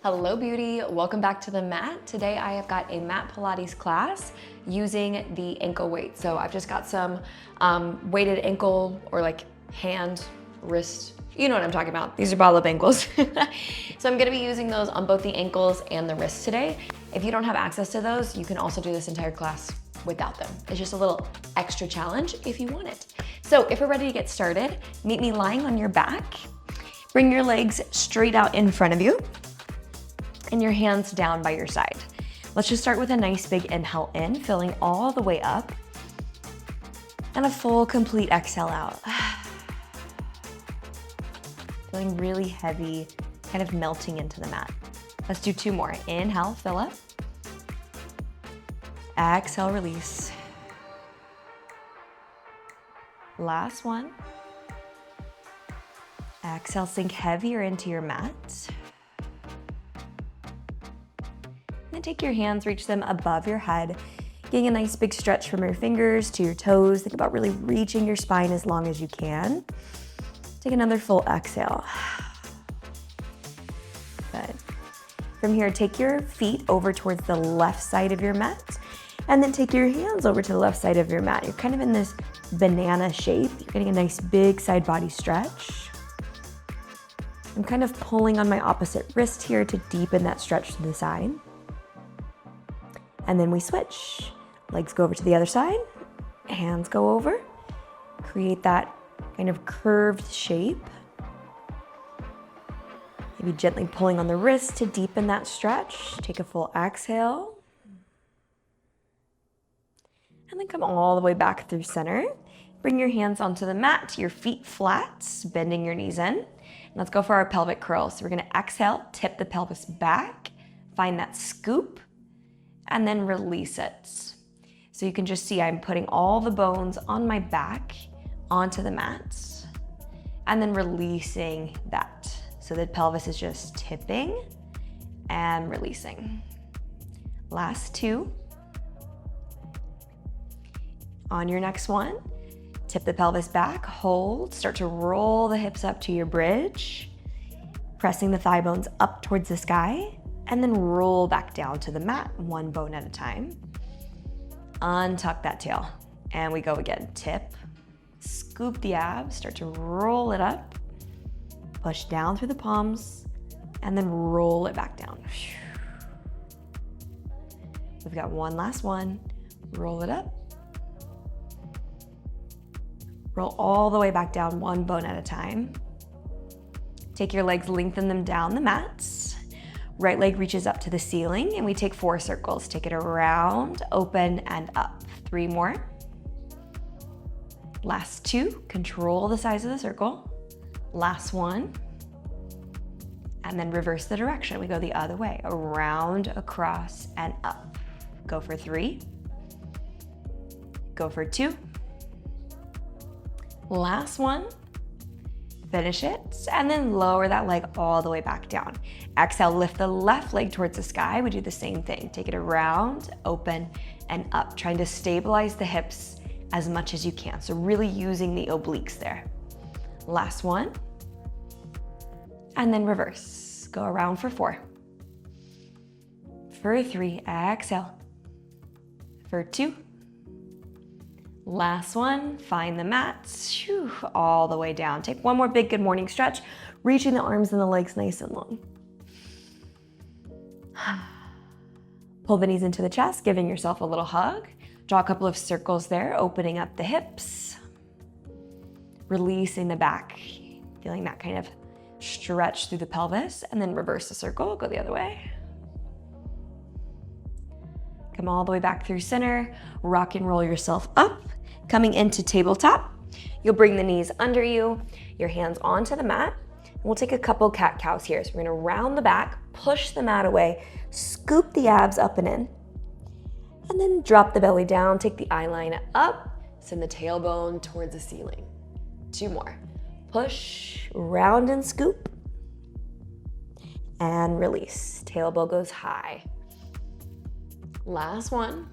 Hello beauty, welcome back to the mat. Today I have got a mat Pilates class using the ankle weight. So I've just got some weighted ankle or like hand, wrist, you know what I'm talking about. These are bottle up ankles. So I'm gonna be using those on both the ankles and the wrists today. If you don't have access to those, you can also do this entire class without them. It's just a little extra challenge if you want it. So if we're ready to get started, meet me lying on your back. Bring your legs straight out in front of you and your hands down by your side. Let's just start with a nice big inhale in, filling all the way up, and a full complete exhale out. Feeling really heavy, kind of melting into the mat. Let's do two more. Inhale, fill up. Exhale, release. Last one. Exhale, sink heavier into your mat. And take your hands, reach them above your head, getting a nice big stretch from your fingers to your toes. Think about really reaching your spine as long as you can. Take another full exhale. Good. From here, take your feet over towards the left side of your mat, and then take your hands over to the left side of your mat. You're kind of in this banana shape. You're getting a nice big side body stretch. I'm kind of pulling on my opposite wrist here to deepen that stretch to the side. And then we switch. Legs go over to the other side, hands go over. Create that kind of curved shape. Maybe gently pulling on the wrist to deepen that stretch. Take a full exhale. And then come all the way back through center. Bring your hands onto the mat, your feet flat, bending your knees in. Let's go for our pelvic curls. So we're gonna exhale, tip the pelvis back, find that scoop, and then release it. So you can just see I'm putting all the bones on my back onto the mat and then releasing that. So the pelvis is just tipping and releasing. Last two. On your next one, tip the pelvis back, hold, start to roll the hips up to your bridge, pressing the thigh bones up towards the sky, and then roll back down to the mat, one bone at a time. Untuck that tail, and we go again. Tip, scoop the abs, start to roll it up, push down through the palms, and then roll it back down. We've got one last one. Roll it up. Roll all the way back down, one bone at a time. Take your legs, lengthen them down the mats. Right leg reaches up to the ceiling, and we take 4 circles. Take it around, open, and up. 3 more. Last 2, control the size of the circle. Last 1. And then reverse the direction. We go the other way, around, across, and up. Go for 3. Go for 2. Last 1. Finish it, and then lower that leg all the way back down. Exhale, lift the left leg towards the sky. We do the same thing. Take it around, open, and up, trying to stabilize the hips as much as you can. So really using the obliques there. Last one, and then reverse. Go around for 4. For 3, exhale. For 2. Last one, find the mat, all the way down. Take one more big good morning stretch, reaching the arms and the legs nice and long. Pull the knees into the chest, giving yourself a little hug. Draw a couple of circles there, opening up the hips. Releasing the back, feeling that kind of stretch through the pelvis, and then reverse the circle, go the other way. Come all the way back through center, rock and roll yourself up. Coming into tabletop, you'll bring the knees under you, your hands onto the mat, and we'll take a couple cat-cows here. So we're gonna round the back, push the mat away, scoop the abs up and in, and then drop the belly down, take the eye line up, send the tailbone towards the ceiling. 2 more. Push, round and scoop, and release. Tailbone goes high. Last one.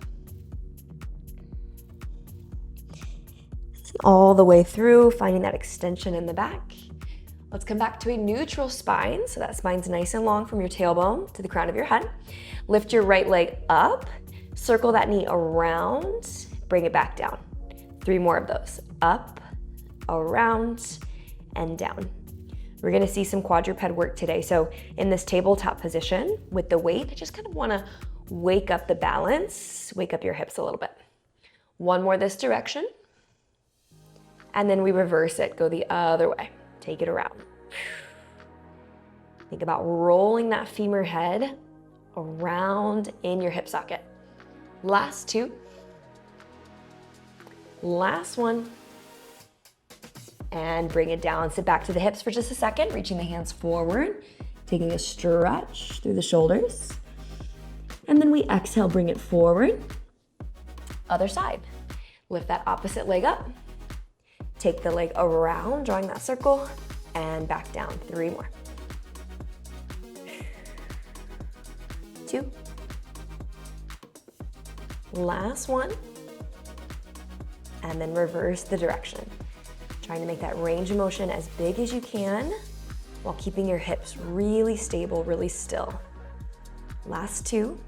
All the way through, finding that extension in the back. Let's come back to a neutral spine. So that spine's nice and long from your tailbone to the crown of your head. Lift your right leg up, circle that knee around, bring it back down. 3 more of those. Up, around, and down. We're gonna see some quadruped work today. So in this tabletop position with the weight, I just kind of wanna wake up the balance, wake up your hips a little bit. 1 more this direction. And then we reverse it, go the other way. Take it around. Think about rolling that femur head around in your hip socket. Last 2. Last 1. And bring it down. Sit back to the hips for just a second, reaching the hands forward, taking a stretch through the shoulders. And then we exhale, bring it forward. Other side. Lift that opposite leg up. Take the leg around, drawing that circle, and back down. 3 more. 2. Last 1. And then reverse the direction. Trying to make that range of motion as big as you can while keeping your hips really stable, really still. Last 2.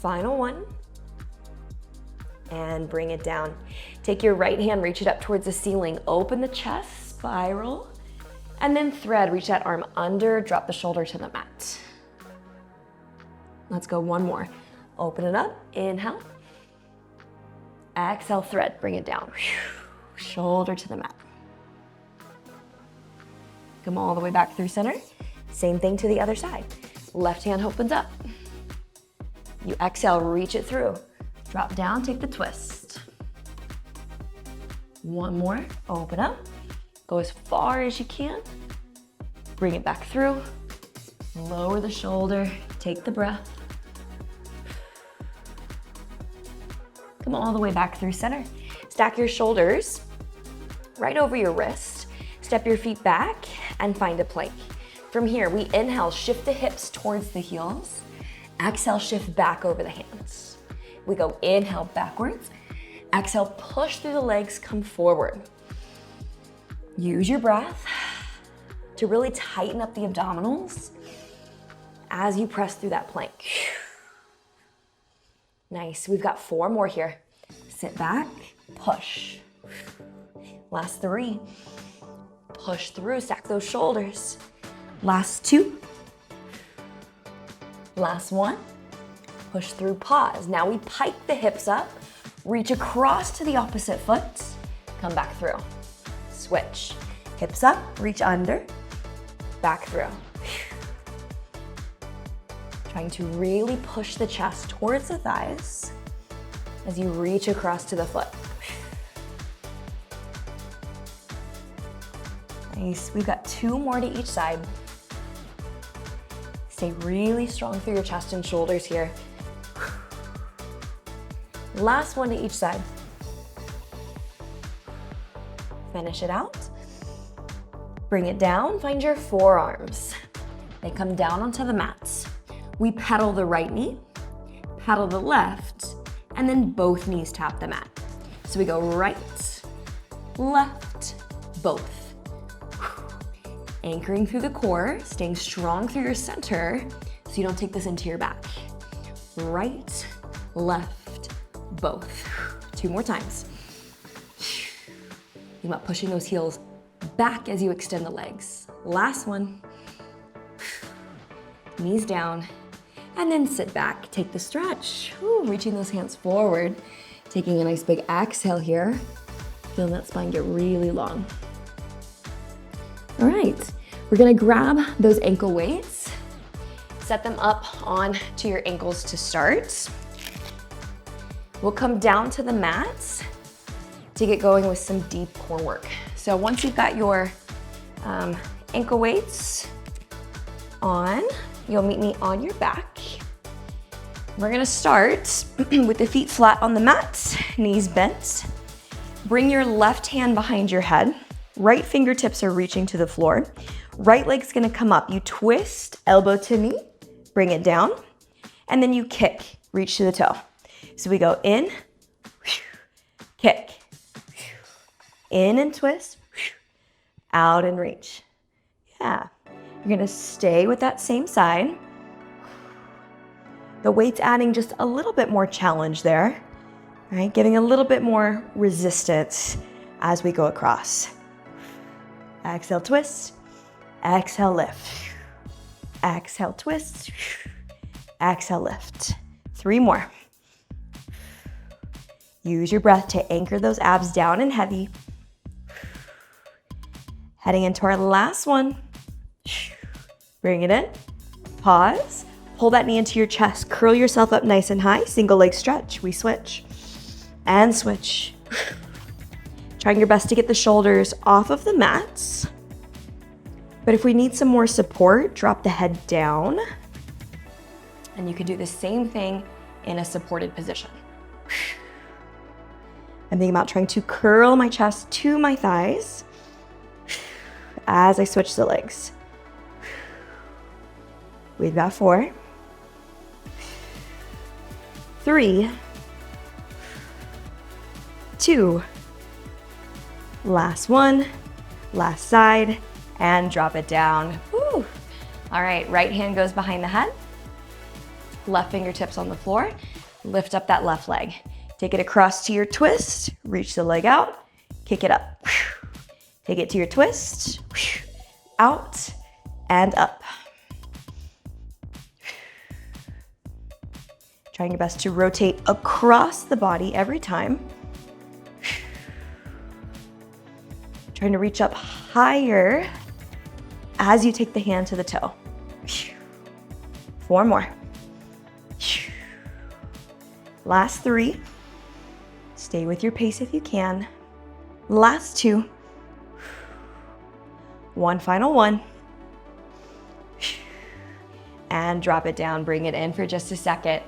Final 1. And bring it down. Take your right hand, reach it up towards the ceiling. Open the chest, spiral, and then thread. Reach that arm under, drop the shoulder to the mat. Let's go 1 more. Open it up, inhale. Exhale, thread, bring it down. Shoulder to the mat. Come all the way back through center. Same thing to the other side. Left hand opens up. You exhale, reach it through. Drop down, take the twist. 1 more, open up. Go as far as you can. Bring it back through. Lower the shoulder, take the breath. Come all the way back through center. Stack your shoulders right over your wrist. Step your feet back and find a plank. From here, we inhale, shift the hips towards the heels. Exhale, shift back over the hands. We go inhale backwards. Exhale, push through the legs, come forward. Use your breath to really tighten up the abdominals as you press through that plank. Nice, we've got 4 more here. Sit back, push. Last 3. Push through, stack those shoulders. Last 2. Last 1. Push through, pause. Now we pike the hips up, reach across to the opposite foot, come back through. Switch. Hips up, reach under, back through. Trying to really push the chest towards the thighs as you reach across to the foot. Nice, we've got 2 more to each side. Stay really strong through your chest and shoulders here. Last 1 to each side. Finish it out. Bring it down, find your forearms. They come down onto the mats. We pedal the right knee, pedal the left, and then both knees tap the mat. So we go right, left, both. Anchoring through the core, staying strong through your center so you don't take this into your back. Right, left, both. 2 more times. Think about pushing those heels back as you extend the legs. Last one. Knees down, and then sit back, take the stretch. Ooh, reaching those hands forward, taking a nice big exhale here. Feeling that spine get really long. All right, we're gonna grab those ankle weights, set them up on to your ankles to start. We'll come down to the mats to get going with some deep core work. So once you've got your ankle weights on, you'll meet me on your back. We're gonna start with the feet flat on the mat, knees bent. Bring your left hand behind your head. Right fingertips are reaching to the floor. Right leg's gonna come up. You twist, elbow to knee, bring it down, and then you kick, reach to the toe. So we go in, kick, in and twist, out and reach. Yeah. You're gonna stay with that same side. The weight's adding just a little bit more challenge there, right? Giving a little bit more resistance as we go across. Exhale, twist. Exhale, lift. Exhale, twist. Exhale, lift. 3 more. Use your breath to anchor those abs down and heavy. Heading into our last one. Bring it in. Pause. Pull that knee into your chest. Curl yourself up nice and high. Single leg stretch. We switch. And switch. Trying your best to get the shoulders off of the mats. But if we need some more support, drop the head down. And you can do the same thing in a supported position. I'm thinking about trying to curl my chest to my thighs as I switch the legs. We've got 4, 3, 2, last one, last side, and drop it down. Woo. All right, right hand goes behind the head, left fingertips on the floor, lift up that left leg. Take it across to your twist, reach the leg out, kick it up. Take it to your twist, out and up. Trying your best to rotate across the body every time. Trying to reach up higher as you take the hand to the toe. 4 more. Last 3. Stay with your pace if you can. Last 2. One final one. And drop it down, bring it in for just a second.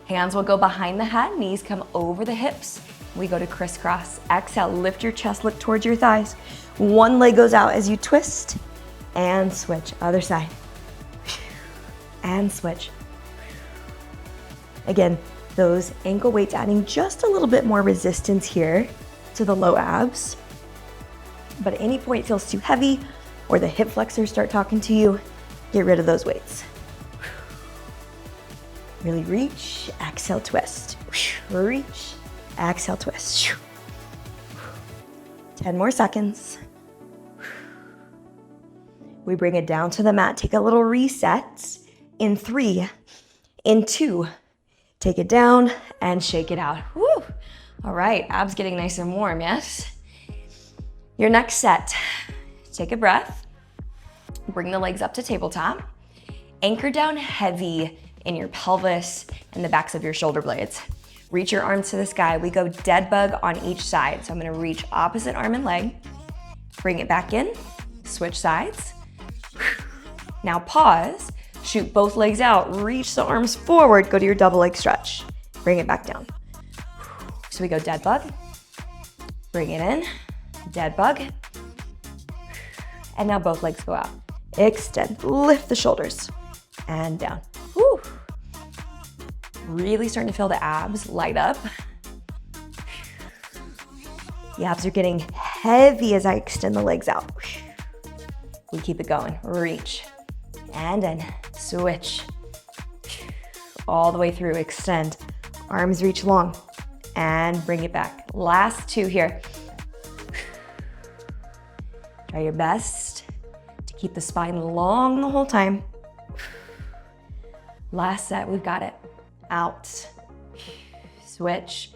Hands will go behind the head, knees come over the hips. We go to crisscross. Exhale, lift your chest, look towards your thighs. One leg goes out as you twist and switch. Other side. And switch. Again, those ankle weights adding just a little bit more resistance here to the low abs. But at any point it feels too heavy or the hip flexors start talking to you, get rid of those weights. Really reach, exhale, twist. Reach, exhale, twist. 10 more seconds. We bring it down to the mat, take a little reset. In 3, in 2, take it down and shake it out. Woo! All right, abs getting nice and warm, yes? Your next set, take a breath. Bring the legs up to tabletop. Anchor down heavy in your pelvis and the backs of your shoulder blades. Reach your arms to the sky. We go dead bug on each side. So I'm gonna reach opposite arm and leg, bring it back in, switch sides. Now pause, shoot both legs out, reach the arms forward, go to your double leg stretch. Bring it back down. So we go dead bug, bring it in, dead bug, and now both legs go out. Extend, lift the shoulders, and down. Woo. Really starting to feel the abs light up. The abs are getting heavy as I extend the legs out. We keep it going. Reach, and in, switch. All the way through, extend. Arms reach long, and bring it back. Last 2 here. Try your best to keep the spine long the whole time. Last set, we've got it. Out, switch.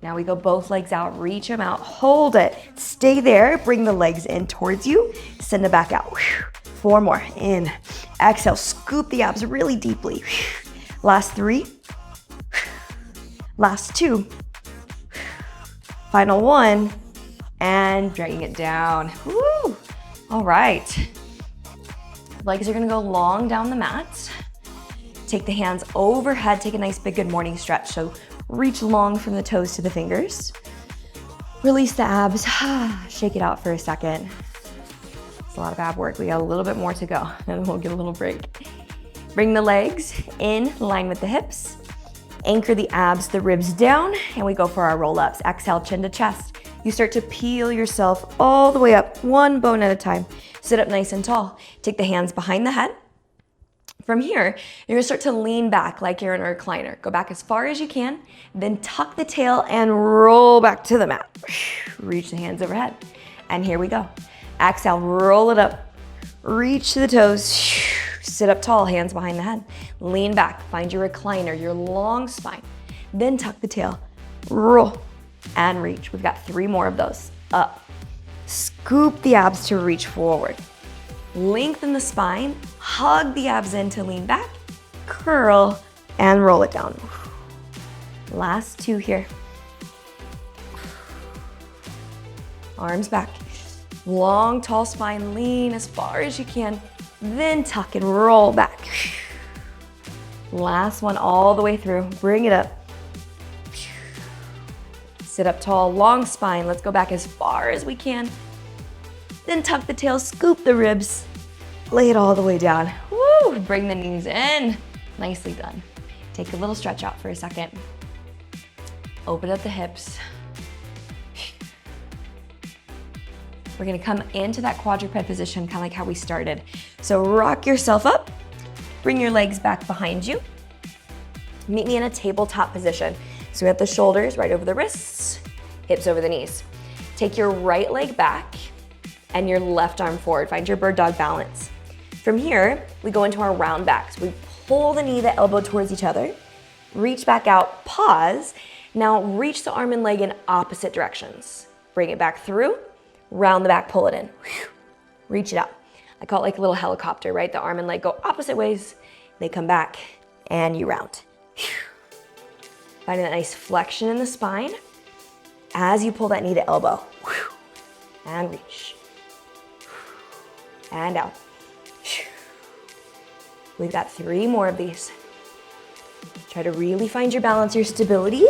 Now we go both legs out, reach them out, hold it. Stay there, bring the legs in towards you, send it back out. 4 more, in. Exhale, scoop the abs really deeply. Last 3. Last 2. Final 1. And dragging it down. Woo! All right. Legs are gonna go long down the mat. Take the hands overhead, take a nice big good morning stretch. So reach long from the toes to the fingers. Release the abs, shake it out for a second. It's a lot of ab work. We got a little bit more to go and we'll get a little break. Bring the legs in line with the hips. Anchor the abs, the ribs down, and we go for our roll-ups. Exhale, chin to chest. you start to peel yourself all the way up, one bone at a time. Sit up nice and tall. Take the hands behind the head. From here, you're gonna start to lean back like you're in a recliner. Go back as far as you can, then tuck the tail and roll back to the mat. Reach the hands overhead. And here we go. Exhale, roll it up. Reach to the toes. Sit up tall, hands behind the head. Lean back, find your recliner, your long spine. Then tuck the tail, roll, and reach. We've got 3 more of those. Up. Scoop the abs to reach forward. Lengthen the spine, hug the abs in to lean back, curl, and roll it down. Last 2 here. Arms back. Long, tall spine, lean as far as you can, then tuck and roll back. Last one all the way through. Bring it up. Sit up tall, long spine. Let's go back as far as we can. Then tuck the tail, scoop the ribs, lay it all the way down. Woo! Bring the knees in. Nicely done. Take a little stretch out for a second. Open up the hips. We're gonna come into that quadruped position, kind of like how we started. So rock yourself up, bring your legs back behind you. Meet me in a tabletop position. So we have the shoulders right over the wrists, hips over the knees. Take your right leg back and your left arm forward. Find your bird dog balance. From here, we go into our round backs. We pull the knee, the elbow towards each other, reach back out, pause. Now reach the arm and leg in opposite directions. Bring it back through, round the back, pull it in. Reach it out. I call it like a little helicopter, right? The arm and leg go opposite ways, they come back, and you round. Finding that nice flexion in the spine as you pull that knee to elbow. And reach. And out. We've got 3 more of these. Try to really find your balance, your stability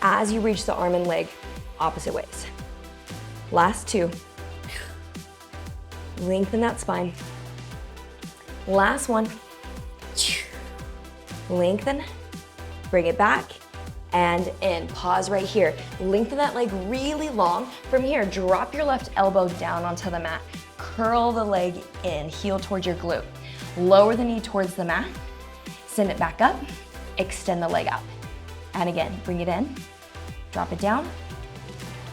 as you reach the arm and leg opposite ways. Last 2. Lengthen that spine. Last 1. Lengthen, bring it back, and in. Pause right here. Lengthen that leg really long. From here, drop your left elbow down onto the mat. Curl the leg in, heel towards your glute. Lower the knee towards the mat. Send it back up, extend the leg out. And again, bring it in, drop it down,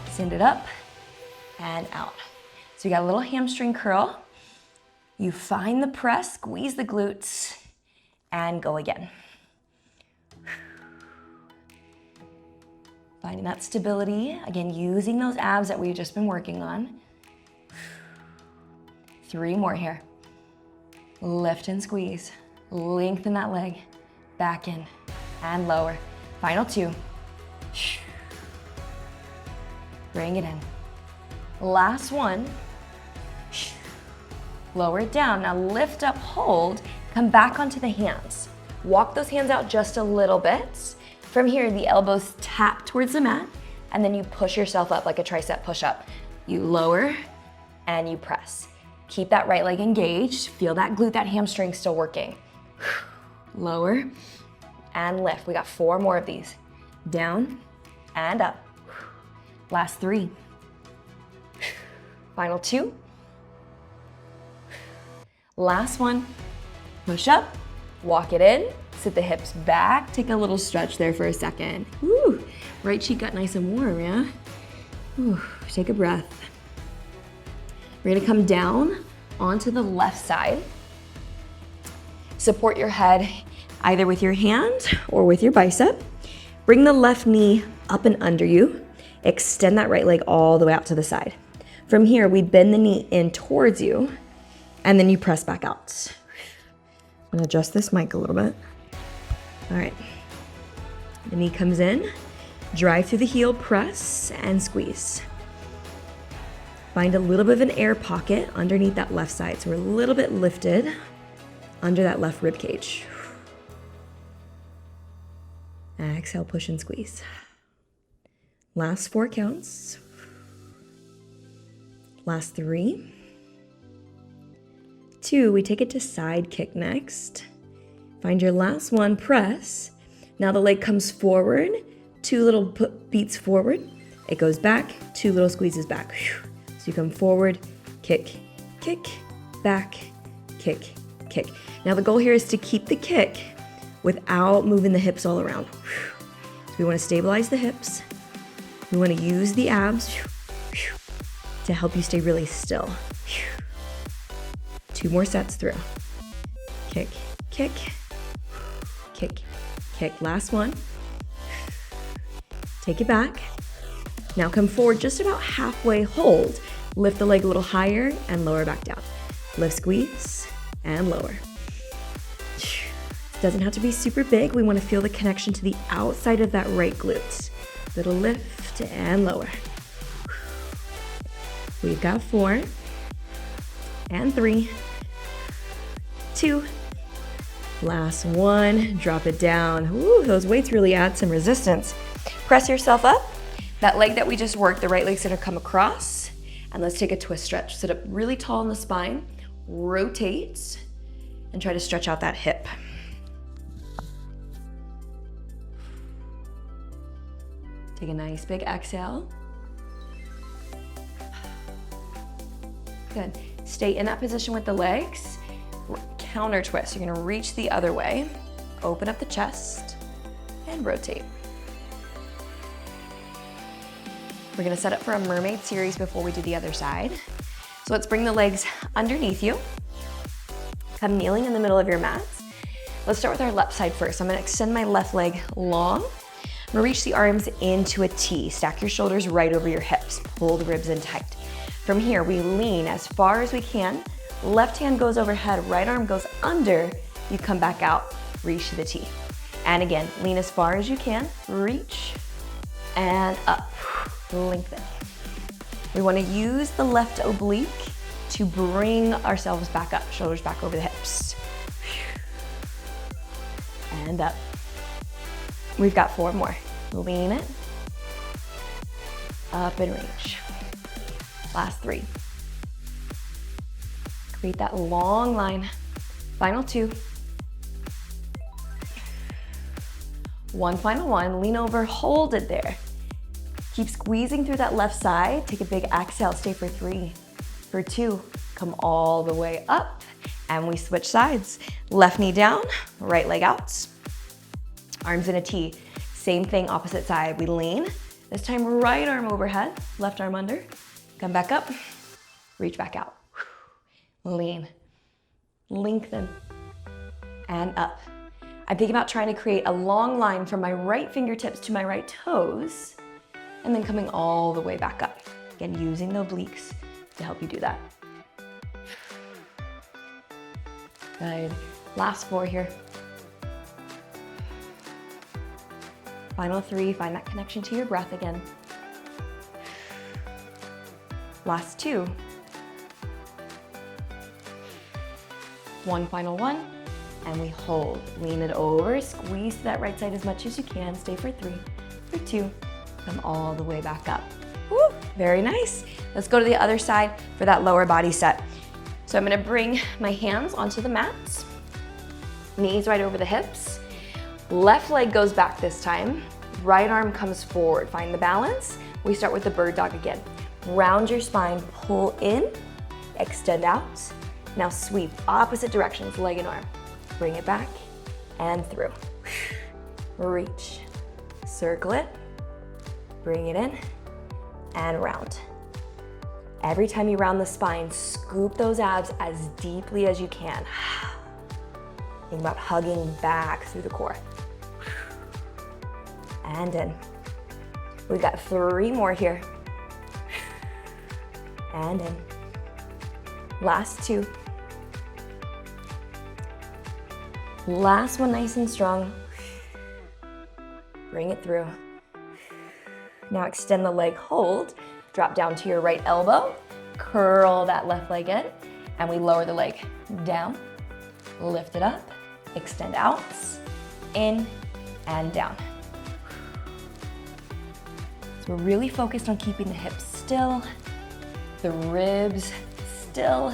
send it up, and out. So you got a little hamstring curl. You find the press, squeeze the glutes, and go again. Finding that stability, again, using those abs that we've just been working on. 3 more here. Lift and squeeze. Lengthen that leg. Back in and lower. Final 2. Bring it in. Last 1. Lower it down. Now lift up, hold, come back onto the hands. Walk those hands out just a little bit. From here, the elbows tap towards the mat, and then you push yourself up like a tricep push-up. You lower and you press. Keep that right leg engaged. Feel that glute, that hamstring still working. Lower and lift. We got 4 more of these. Down and up. Last 3. Final 2. Last 1. Push up, walk it in, sit the hips back, take a little stretch there for a second. Woo. Right cheek got nice and warm, yeah? Woo. Take a breath. We're gonna come down onto the left side. Support your head either with your hand or with your bicep. Bring the left knee up and under you. Extend that right leg all the way out to the side. From here, we bend the knee in towards you, and then you press back out. I'm gonna adjust this mic a little bit. All right, the knee comes in, drive through the heel, press and squeeze. Find a little bit of an air pocket underneath that left side. So we're a little bit lifted under that left rib cage. Exhale, push and squeeze. Last 4 counts. Last 3. 2, we take it to side kick next. Find your last 1, press. Now the leg comes forward, 2 little beats forward. it goes back, 2 little squeezes back. So you come forward, kick, kick, back, kick, kick. Now the goal here is to keep the kick without moving the hips all around. So we want to stabilize the hips. We want to use the abs to help you stay really still. 2 more sets through. Kick, kick, kick, kick. Last one. Take it back. Now come forward just about halfway, hold. Lift the leg a little higher and lower back down. Lift, squeeze, and lower. Doesn't have to be super big. We want to feel the connection to the outside of that right glute. Little lift and lower. We've got 4 and 3, 2, last one, drop it down. Ooh, those weights really add some resistance. Press yourself up. That leg that we just worked, the right leg's gonna come across, and let's take a twist stretch. Sit up really tall in the spine, rotate, and try to stretch out that hip. Take a nice big exhale. Good. Stay in that position with the legs. Counter twist. You're gonna reach the other way. Open up the chest and rotate. We're gonna set up for a mermaid series before we do the other side. So let's bring the legs underneath you. Come kneeling in the middle of your mats. Let's start with our left side first. I'm gonna extend my left leg long. I'm gonna reach the arms into a T. Stack your shoulders right over your hips. Pull the ribs in tight. From here, we lean as far as we can. Left hand goes overhead, right arm goes under. You come back out, reach to the T. And again, lean as far as you can, reach, and up, lengthen. We wanna use the left oblique to bring ourselves back up, shoulders back over the hips. And up. We've got 4 more. Lean it, up and reach. Last 3. Create that long line. Final 2. One final one, lean over, hold it there. Keep squeezing through that left side. Take a big exhale, stay for 3. For 2, come all the way up, and we switch sides. Left knee down, right leg out. Arms in a T. Same thing, opposite side. We lean. This time, right arm overhead, left arm under. Come back up, reach back out. Lean, lengthen, and up. I'm thinking about trying to create a long line from my right fingertips to my right toes, and then coming all the way back up. Again, using the obliques to help you do that. Good. Last 4 here. Final 3, find that connection to your breath again. Last 2. One final one, and we hold. Lean it over, squeeze to that right side as much as you can. Stay for 3, for 2, come all the way back up. Woo, very nice. Let's go to the other side for that lower body set. So I'm gonna bring my hands onto the mats, knees right over the hips. Left leg goes back this time. Right arm comes forward. Find the balance. We start with the bird dog again. Round your spine, pull in, extend out. Now sweep, opposite directions, leg and arm. Bring it back and through. Reach, circle it, bring it in, and round. Every time you round the spine, scoop those abs as deeply as you can. Think about hugging back through the core. And in. We've got 3 more here. And in. Last 2. Last one, nice and strong. Bring it through. Now extend the leg, hold. Drop down to your right elbow. Curl that left leg in. And we lower the leg down. Lift it up. Extend out. In and down. So we're really focused on keeping the hips still, the ribs still,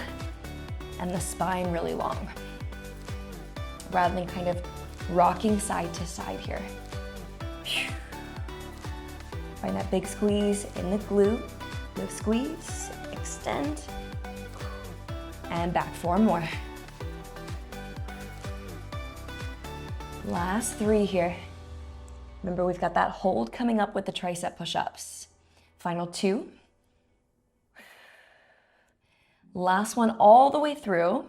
and the spine really long, rather than kind of rocking side to side here. Find that big squeeze in the glute. Lift, squeeze, extend, and back. 4 more. Last 3 here. Remember, we've got that hold coming up with the tricep push-ups. Final 2. Last one all the way through.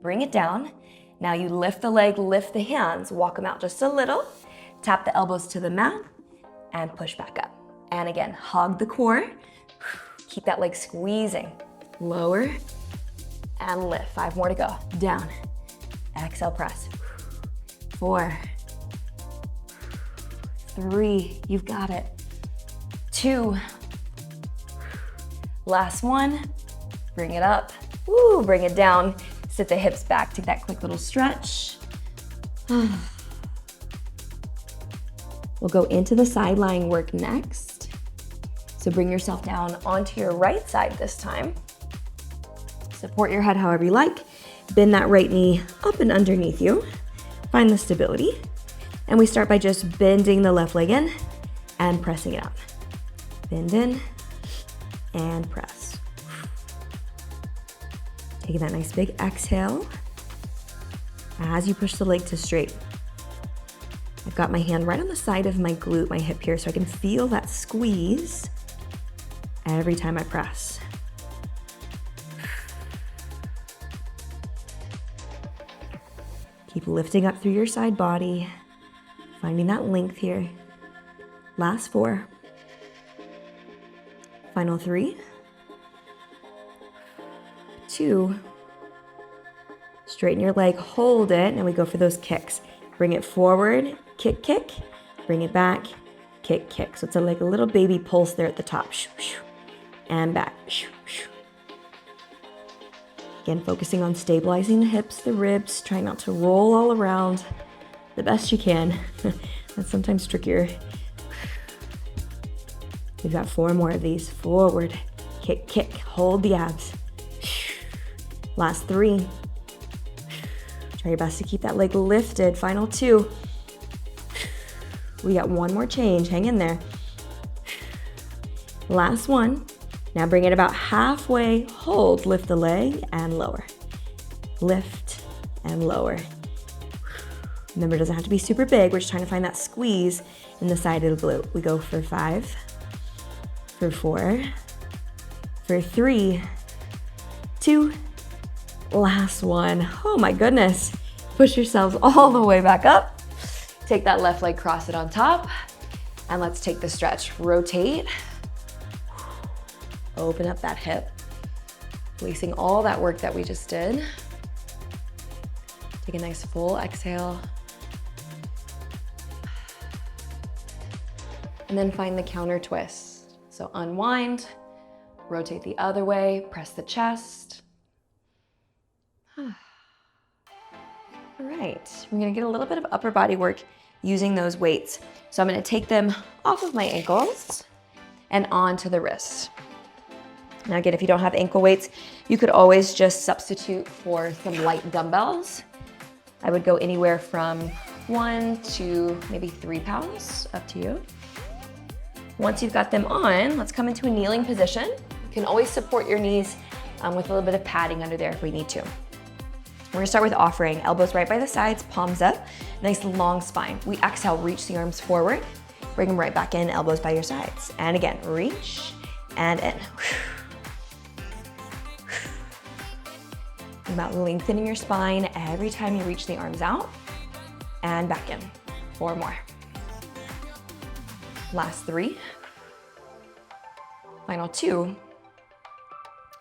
Bring it down. Now you lift the leg, lift the hands, walk them out just a little, tap the elbows to the mat, and push back up. And again, hug the core. Keep that leg squeezing. Lower and lift. 5 more to go. Down. Exhale, press. 4, 3, you've got it. 2, last 1, bring it up. Woo, bring it down. Sit the hips back, take that quick little stretch. We'll go into the sideline work next. So bring yourself down onto your right side this time. Support your head however you like. Bend that right knee up and underneath you. Find the stability. And we start by just bending the left leg in and pressing it out. Bend in and press. Taking that nice big exhale as you push the leg to straight. I've got my hand right on the side of my glute, my hip here, so I can feel that squeeze every time I press. Keep lifting up through your side body, finding that length here. Last 4. Final 3. 2. Straighten your leg, hold it, and we go for those kicks. Bring it forward, kick, kick, bring it back, kick, kick. So it's like a little baby pulse there at the top. And back. Again, focusing on stabilizing the hips, the ribs, trying not to roll all around the best you can. That's sometimes trickier. We've got 4 more of these. Forward, kick, kick, hold the abs. Last 3. Try your best to keep that leg lifted. Final 2. We got 1 more change, hang in there. Last 1. Now bring it about halfway, hold, lift the leg and lower. Lift and lower. Remember, it doesn't have to be super big. We're just trying to find that squeeze in the side of the glute. We go for 5, for 4, for 3, 2, last 1. Oh my goodness. Push yourselves all the way back up. Take that left leg, cross it on top, and let's take the stretch. Rotate. Open up that hip, releasing all that work that we just did. Take a nice full exhale. And then find the counter twist. So unwind, rotate the other way, press the chest. All right, we're gonna get a little bit of upper body work using those weights. So I'm gonna take them off of my ankles and onto the wrists. Now again, if you don't have ankle weights, you could always just substitute for some light dumbbells. I would go anywhere from 1 to maybe 3 pounds, up to you. Once you've got them on, let's come into a kneeling position. You can always support your knees with a little bit of padding under there if we need to. We're gonna start with offering, elbows right by the sides, palms up, nice long spine. We exhale, reach the arms forward, bring them right back in, elbows by your sides. And again, reach and in. About lengthening your spine every time you reach the arms out and back in. 4 more. Last 3. Final 2.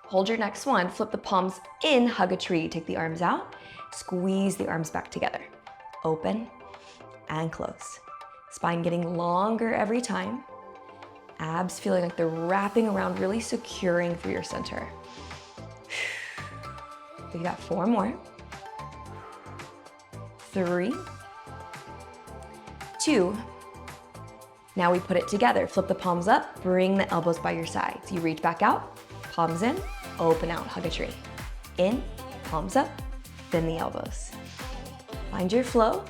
Hold your next one, flip the palms in, hug a tree, take the arms out, squeeze the arms back together. Open and close. Spine getting longer every time. Abs feeling like they're wrapping around, really securing through your center. We got 4 more. 3, 2. Now we put it together. Flip the palms up, bring the elbows by your sides. You reach back out, palms in, open out, hug a tree. In, palms up, bend the elbows. Find your flow,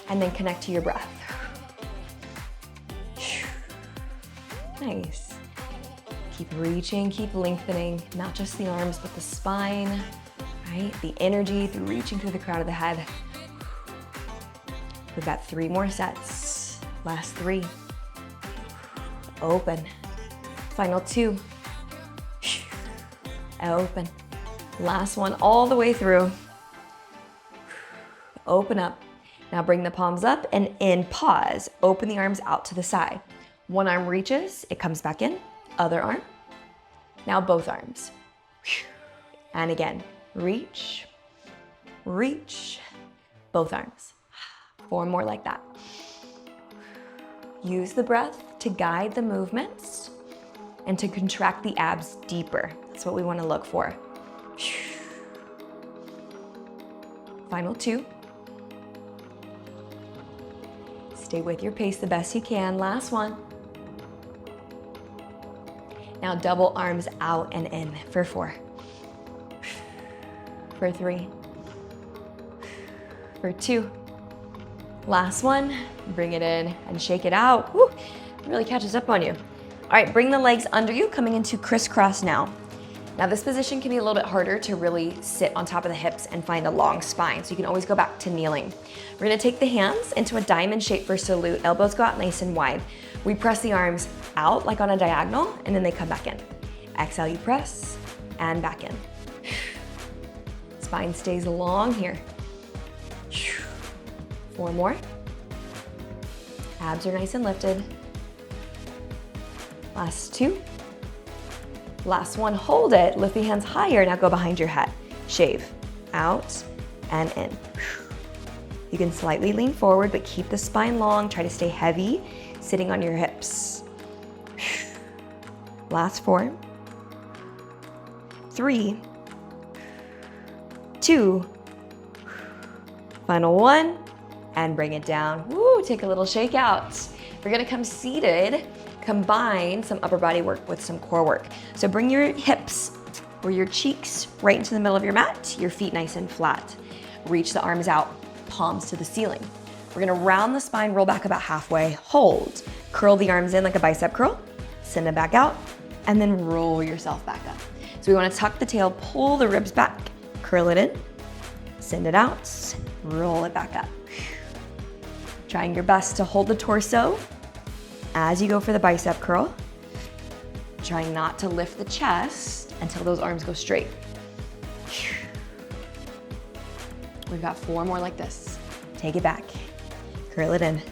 and then connect to your breath. Nice. Keep reaching, keep lengthening, not just the arms, but the spine, right? The energy through reaching through the crown of the head. We've got 3 more sets. Last 3. Open. Final 2. Open. Last one all the way through. Open up. Now bring the palms up and in, pause. Open the arms out to the side. One arm reaches, it comes back in. Other arm. Now both arms. And again, reach, reach, both arms. 4 more like that. Use the breath to guide the movements and to contract the abs deeper. That's what we want to look for. Final 2. Stay with your pace the best you can. Last one. Now double arms out and in for 4. For 3. For 2. Last one. Bring it in and shake it out. Woo, it really catches up on you. All right, bring the legs under you, coming into crisscross now. Now this position can be a little bit harder to really sit on top of the hips and find a long spine, so you can always go back to kneeling. We're gonna take the hands into a diamond shape for salute. Elbows go out nice and wide. We press the arms out like on a diagonal, and then they come back in. Exhale, you press, and back in. Spine stays long here. 4 more. Abs are nice and lifted. Last 2. Last one, hold it. Lift the hands higher. Now go behind your head. Shave, out, and in. You can slightly lean forward, but keep the spine long. Try to stay heavy, sitting on your hips. Last 4. 3. 2. Final 1. And bring it down. Woo, take a little shake out. We're gonna come seated, combine some upper body work with some core work. So bring your hips or your cheeks right into the middle of your mat, your feet nice and flat. Reach the arms out, palms to the ceiling. We're gonna round the spine, roll back about halfway, hold. Curl the arms in like a bicep curl, send it back out, and then roll yourself back up. So we wanna tuck the tail, pull the ribs back, curl it in, send it out, roll it back up. Trying your best to hold the torso as you go for the bicep curl. Trying not to lift the chest until those arms go straight. We've got 4 more like this. Take it back, curl it in,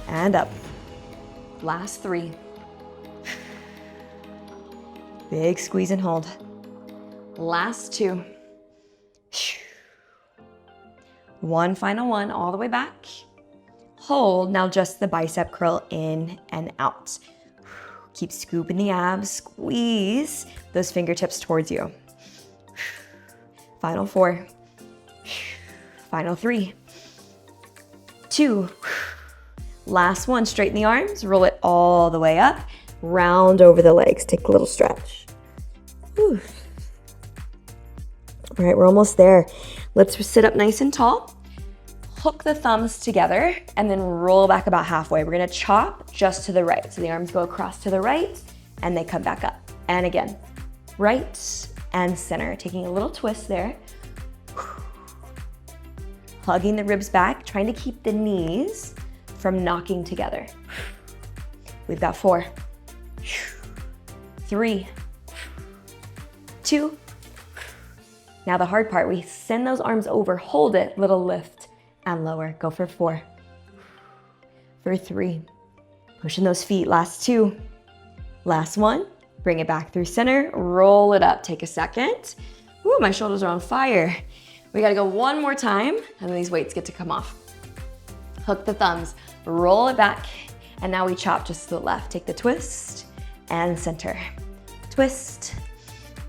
and up. Last 3. Big squeeze and hold. Last 2. 1 final one, all the way back. Hold, now just the bicep curl in and out. Keep scooping the abs, squeeze those fingertips towards you. Final 4. Final 3. 2. Last one, straighten the arms, roll it all the way up, round over the legs, take a little stretch. Whew. All right, we're almost there. Let's sit up nice and tall. Hook the thumbs together and then roll back about halfway. We're gonna chop just to the right. So the arms go across to the right and they come back up. And again, right and center. Taking a little twist there. Hugging the ribs back, trying to keep the knees from knocking together. We've got 4, 3, 2. Now the hard part, we send those arms over, hold it, little lift and lower. Go for 4, for 3. Pushing those feet, last 2. Last 1, bring it back through center, roll it up, take a second. Ooh, my shoulders are on fire. We gotta go 1 more time and then these weights get to come off. Hook the thumbs, roll it back, and now we chop just to the left. Take the twist and center. Twist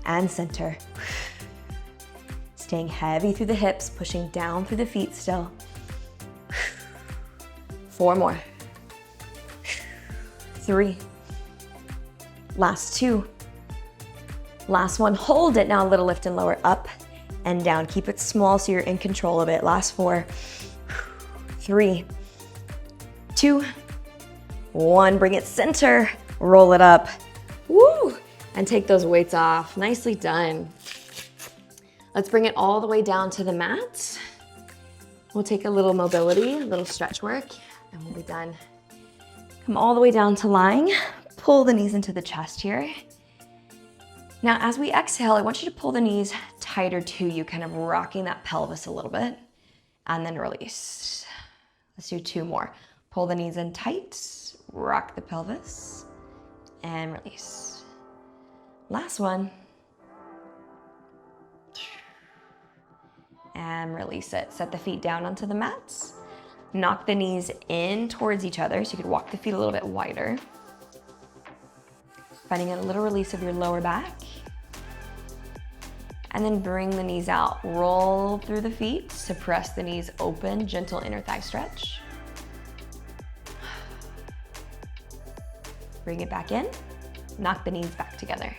and center. Staying heavy through the hips, pushing down through the feet still. 4 more. 3. Last 2. Last 1, hold it. Now a little lift and lower, up and down. Keep it small so you're in control of it. Last 4, 3, 2, 1, bring it center, roll it up. Woo! And take those weights off. Nicely done. Let's bring it all the way down to the mat. We'll take a little mobility, a little stretch work, and we'll be done. Come all the way down to lying. Pull the knees into the chest here. Now, as we exhale, I want you to pull the knees tighter to you, kind of rocking that pelvis a little bit, and then release. Let's do 2 more. Pull the knees in tight, rock the pelvis, and release. Last one. And release it. Set the feet down onto the mats. Knock the knees in towards each other so you could walk the feet a little bit wider. Finding a little release of your lower back. And then bring the knees out. Roll through the feet. Suppress the knees open. Gentle inner thigh stretch. Bring it back in. Knock the knees back together.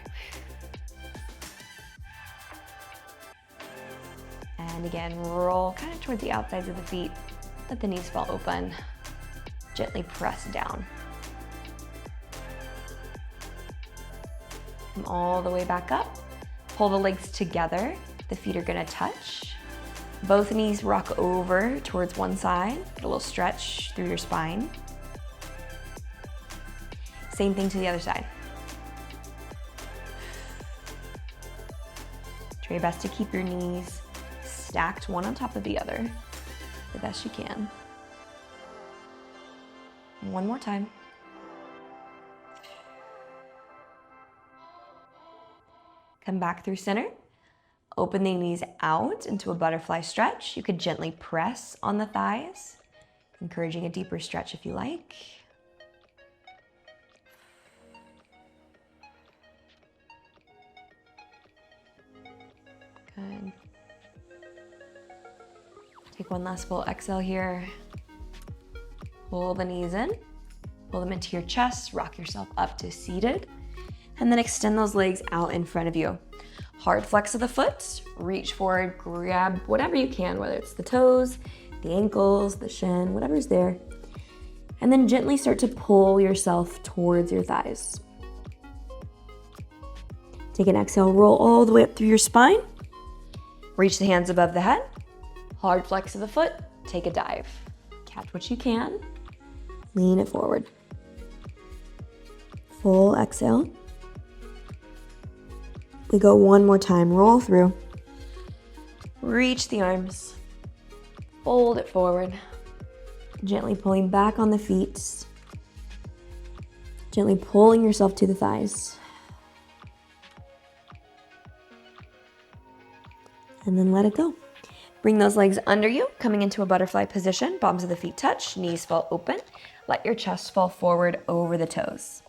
And again, roll kind of towards the outsides of the feet. Let the knees fall open. Gently press down. Come all the way back up. Pull the legs together. The feet are gonna touch. Both knees rock over towards one side. Get a little stretch through your spine. Same thing to the other side. Try your best to keep your knees stacked one on top of the other the best you can. One more time. Come back through center. Open the knees out into a butterfly stretch. You could gently press on the thighs, encouraging a deeper stretch if you like. Good. Take one last full exhale here. Pull the knees in. Pull them into your chest. Rock yourself up to seated. And then extend those legs out in front of you. Hard flex of the foot. Reach forward, grab whatever you can, whether it's the toes, the ankles, the shin, whatever's there. And then gently start to pull yourself towards your thighs. Take an exhale, roll all the way up through your spine. Reach the hands above the head. Hard flex of the foot. Take a dive. Catch what you can. Lean it forward. Full exhale. We go one more time. Roll through. Reach the arms. Fold it forward. Gently pulling back on the feet. Gently pulling yourself to the thighs. And then let it go. Bring those legs under you, coming into a butterfly position. Palms of the feet touch, knees fall open. Let your chest fall forward over the toes.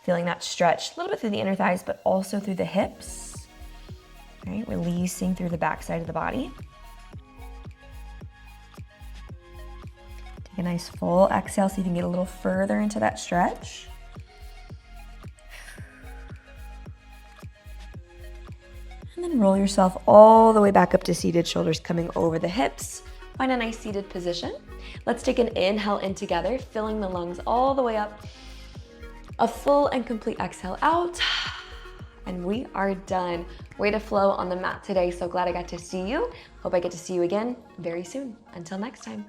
Feeling that stretch a little bit through the inner thighs, but also through the hips. All right, releasing through the back side of the body. Take a nice full exhale so you can get a little further into that stretch. And then roll yourself all the way back up to seated, shoulders coming over the hips. Find a nice seated position. Let's take an inhale in together, filling the lungs all the way up. A full and complete exhale out. And we are done. Way to flow on the mat today. So glad I got to see you. Hope I get to see you again very soon. Until next time.